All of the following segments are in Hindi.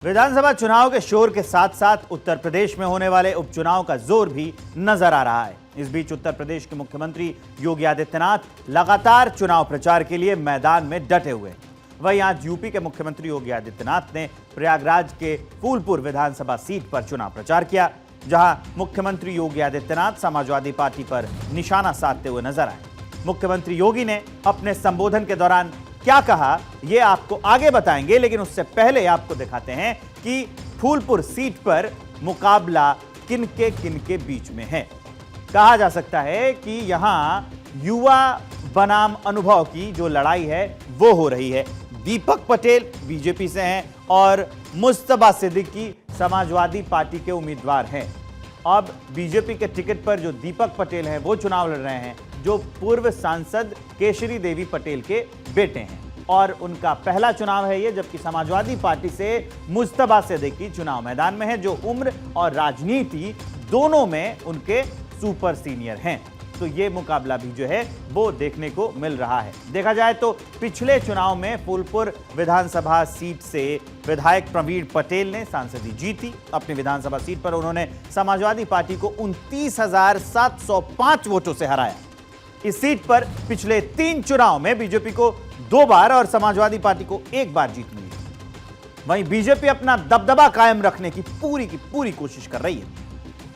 विधानसभा चुनाव के शोर के साथ साथ उत्तर प्रदेश में होने वाले उपचुनाव का जोर भी नजर आ रहा है। इस बीच उत्तर प्रदेश के मुख्यमंत्री योगी आदित्यनाथ लगातार चुनाव प्रचार के लिए मैदान में डटे हुए हैं। वहीं आज यूपी के मुख्यमंत्री योगी आदित्यनाथ ने प्रयागराज के फूलपुर विधानसभा सीट पर चुनाव प्रचार किया, जहां मुख्यमंत्री योगी आदित्यनाथ समाजवादी पार्टी पर निशाना साधते हुए नजर आए। मुख्यमंत्री योगी ने अपने संबोधन के दौरान क्या कहा, ये आपको आगे बताएंगे, लेकिन उससे पहले आपको दिखाते हैं कि फूलपुर सीट पर मुकाबला किनके बीच में है। कहा जा सकता है कि यहां युवा बनाम अनुभव की जो लड़ाई है वो हो रही है। दीपक पटेल बीजेपी से हैं और मुस्तबा सिद्दीकी समाजवादी पार्टी के उम्मीदवार हैं। अब बीजेपी के टिकट पर जो दीपक पटेल हैं वो चुनाव लड़ रहे हैं, जो पूर्व सांसद केशरी देवी पटेल के बेटे हैं, और उनका पहला चुनाव है ये, जबकि समाजवादी पार्टी से मुस्तबा सिद्दीकी चुनाव मैदान में है, जो उम्र और राजनीति दोनों में उनके सुपर सीनियर हैं। तो ये मुकाबला भी जो है वो देखने को मिल रहा है। देखा जाए तो पिछले चुनाव में फूलपुर विधानसभा सीट से विधायक प्रवीण पटेल ने सांसदी जीती। अपनी विधानसभा सीट पर उन्होंने समाजवादी पार्टी को 29,705 वोटों से हराया। इस सीट पर पिछले 3 चुनाव में बीजेपी को 2 बार और समाजवादी पार्टी को 1 बार जीत मिली। वहीं बीजेपी अपना दबदबा कायम रखने की पूरी कोशिश कर रही है।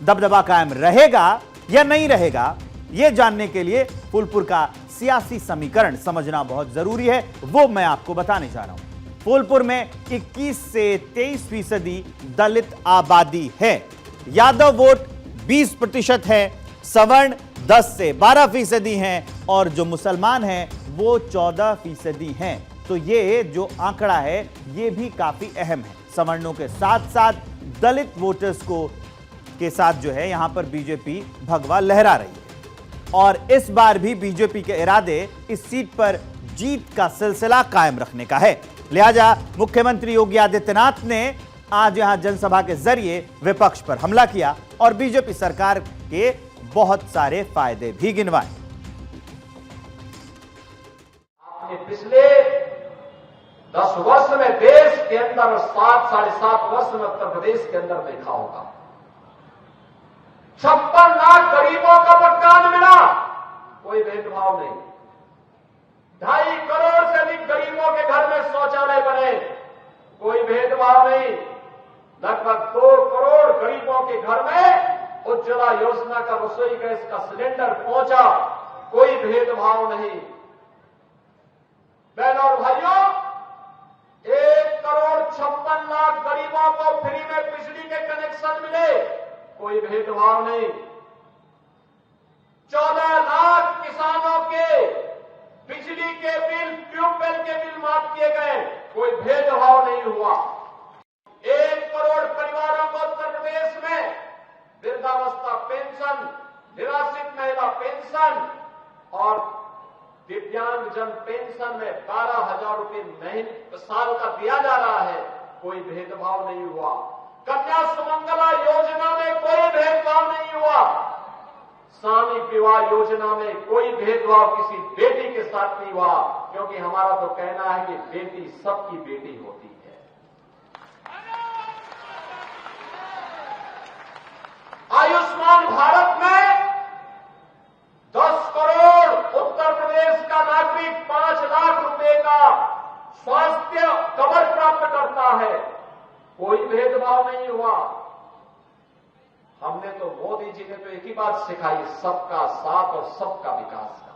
दबदबा कायम रहेगा या नहीं रहेगा, यह जानने के लिए फूलपुर का सियासी समीकरण समझना बहुत जरूरी है, वो मैं आपको बताने जा रहा हूं। फूलपुर में 21 से 23% दलित आबादी है। यादव वोट 20% है, सवर्ण 10 से 12% हैं और जो मुसलमान हैं वो 14% हैं। तो ये जो आंकड़ा है ये भी काफी अहम है। सवर्णों के साथ साथ दलित वोटर्स को के साथ जो है यहां पर बीजेपी भगवा लहरा रही है, और इस बार भी बीजेपी के इरादे इस सीट पर जीत का सिलसिला कायम रखने का है। लिहाजा मुख्यमंत्री योगी आदित्यनाथ ने आज यहां जनसभा के जरिए विपक्ष पर हमला किया और बीजेपी सरकार के बहुत सारे फायदे भी गिनवाए। आपने पिछले 10 वर्ष में देश के अंदर और 7-7.5 वर्ष में उत्तर प्रदेश के अंदर देखा होगा, 56 लाख गरीबों का मकान मिला, कोई भेदभाव नहीं। 2.5 करोड़ से अधिक गरीबों के घर में शौचालय बने, कोई भेदभाव नहीं। लगभग 2 करोड़ गरीबों के घर में उज्ज्वला योजना का रसोई गैस का सिलेंडर पहुंचा, कोई भेदभाव नहीं। बहनों और भाइयों, 1 करोड़ 56 लाख गरीबों को फ्री में बिजली के कनेक्शन मिले, कोई भेदभाव नहीं। 14 लाख किसानों के बिजली के बिल, ट्यूबवेल के बिल माफ किए गए, कोई भेदभाव नहीं हुआ। 1 करोड़ परिवारों को उत्तर प्रदेश में वृद्धावस्था पेंशन, निराश्रित महिला पेंशन और दिव्यांगजन पेंशन में 12,000 रुपये महीने साल का दिया जा रहा है, कोई भेदभाव नहीं हुआ। कन्या सुमंगला योजना में कोई भेदभाव नहीं हुआ। सामूहिक विवाह योजना में कोई भेदभाव किसी बेटी के साथ नहीं हुआ, क्योंकि हमारा तो कहना है कि बेटी सबकी बेटी होती है। आयुष्मान भारत में 10 करोड़ उत्तर प्रदेश का नागरिक 5 लाख रुपए का स्वास्थ्य कवर प्राप्त करता है, कोई भेदभाव नहीं हुआ। हमने तो, मोदी जी ने तो एक ही बात सिखाई, सबका साथ और सबका विकास का।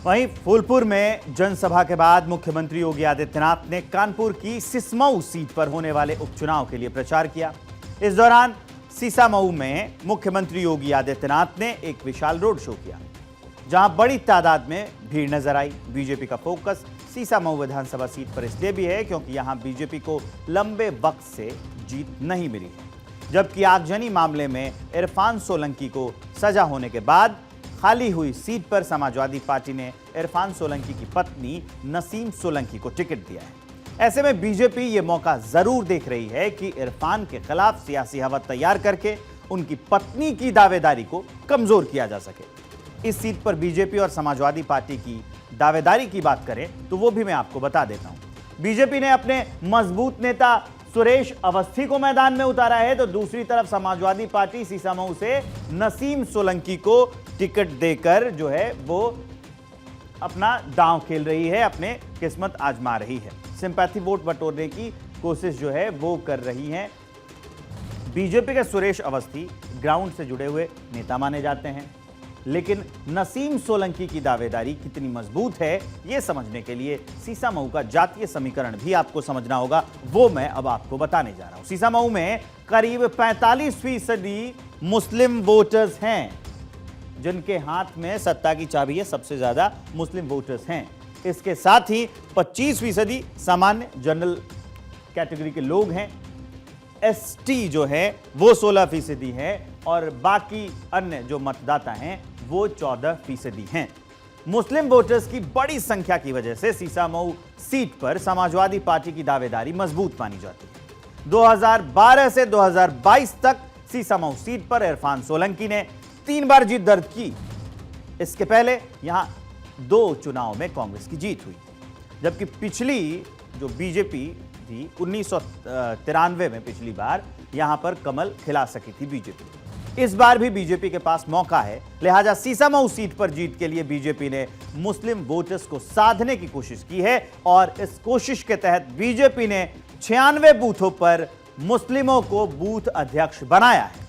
वहीं फूलपुर में जनसभा के बाद मुख्यमंत्री योगी आदित्यनाथ ने कानपुर की सिसमऊ सीट पर होने वाले उपचुनाव के लिए प्रचार किया। इस दौरान सीसामऊ में मुख्यमंत्री योगी आदित्यनाथ ने एक विशाल रोड शो किया, जहां बड़ी तादाद में भीड़ नजर आई। बीजेपी का फोकस सीसामऊ विधानसभा सीट पर इसलिए भी है क्योंकि यहां बीजेपी को लंबे वक्त से जीत नहीं मिली है, जबकि आगजनी मामले में इरफान सोलंकी को सजा होने के बाद खाली हुई सीट पर समाजवादी पार्टी ने इरफान सोलंकी की पत्नी नसीम सोलंकी को टिकट दिया है। ऐसे में बीजेपी ये मौका जरूर देख रही है कि इरफान के खिलाफ सियासी हवा तैयार करके उनकी पत्नी की दावेदारी को कमजोर किया जा सके। इस सीट पर बीजेपी और समाजवादी पार्टी की दावेदारी की बात करें तो वो भी मैं आपको बता देता हूं। बीजेपी ने अपने मजबूत नेता सुरेश अवस्थी को मैदान में उतारा है, तो दूसरी तरफ समाजवादी पार्टी सीसामऊ से नसीम सोलंकी को टिकट देकर जो है वो अपना दांव खेल रही है, अपने किस्मत आजमा रही है। सिंपैथी वोट बटोरने की कोशिश जो है वो कर रही हैं। बीजेपी के सुरेश अवस्थी ग्राउंड से जुड़े हुए नेता माने जाते हैं, लेकिन नसीम सोलंकी की दावेदारी कितनी मजबूत है ये समझने के लिए सीसामऊ का जातीय समीकरण भी आपको समझना होगा, वो मैं अब आपको बताने जा रहा हूं। सीसामऊ में करीब 45% मुस्लिम वोटर्स हैं, जिनके हाथ में सत्ता की चाबी है, सबसे ज्यादा मुस्लिम वोटर्स हैं। इसके साथ ही 25% सामान्य जनरल कैटेगरी के लोग हैं। एसटी जो है वो 16% है और बाकी अन्य जो मतदाता हैं वो 14% हैं। मुस्लिम वोटर्स की बड़ी संख्या की वजह से सीसामऊ सीट पर समाजवादी पार्टी की दावेदारी मजबूत मानी जाती है। 2012 से 2022 तक सीसामऊ सीट पर इरफान सोलंकी ने 3 बार जीत दर्ज की। इसके पहले यहां 2 चुनाव में कांग्रेस की जीत हुई, जबकि पिछली जो बीजेपी थी 1993 में पिछली बार यहां पर कमल खिला सकी थी बीजेपी। इस बार भी बीजेपी के पास मौका है, लिहाजा सीसामऊ सीट पर जीत के लिए बीजेपी ने मुस्लिम वोटर्स को साधने की कोशिश की है और इस कोशिश के तहत बीजेपी ने 96 बूथों पर मुस्लिमों को बूथ अध्यक्ष बनाया है।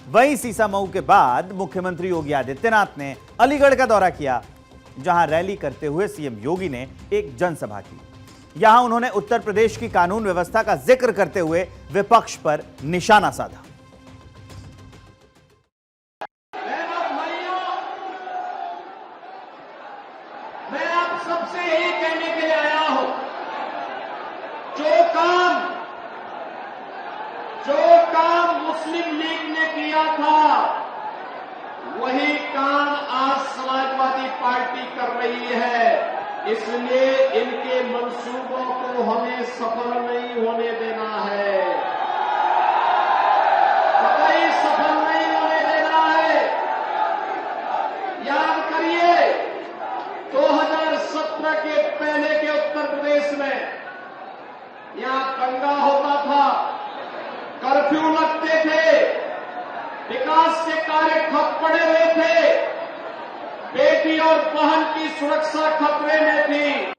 वहीं सीसामऊ के बाद मुख्यमंत्री योगी आदित्यनाथ ने अलीगढ़ का दौरा किया, जहां रैली करते हुए सीएम योगी ने एक जनसभा की। यहां उन्होंने उत्तर प्रदेश की कानून व्यवस्था का जिक्र करते हुए विपक्ष पर निशाना साधा। मैं आप सबसे यही कहने के लिए आया हूं, जो काम मुस्लिम लीग ने किया था वही काम आज समाजवादी पार्टी कर रही है। इसलिए इनके मंसूबों को हमें सफल नहीं होने देना है, कतई सफल नहीं होने देना है। याद करिए 2017 के पहले के उत्तर प्रदेश में यहां दंगा होता था, कर्फ्यू लगते थे, विकास के कार्य ठप पड़े हुए थे, बेटी और बहन की सुरक्षा खतरे में थी।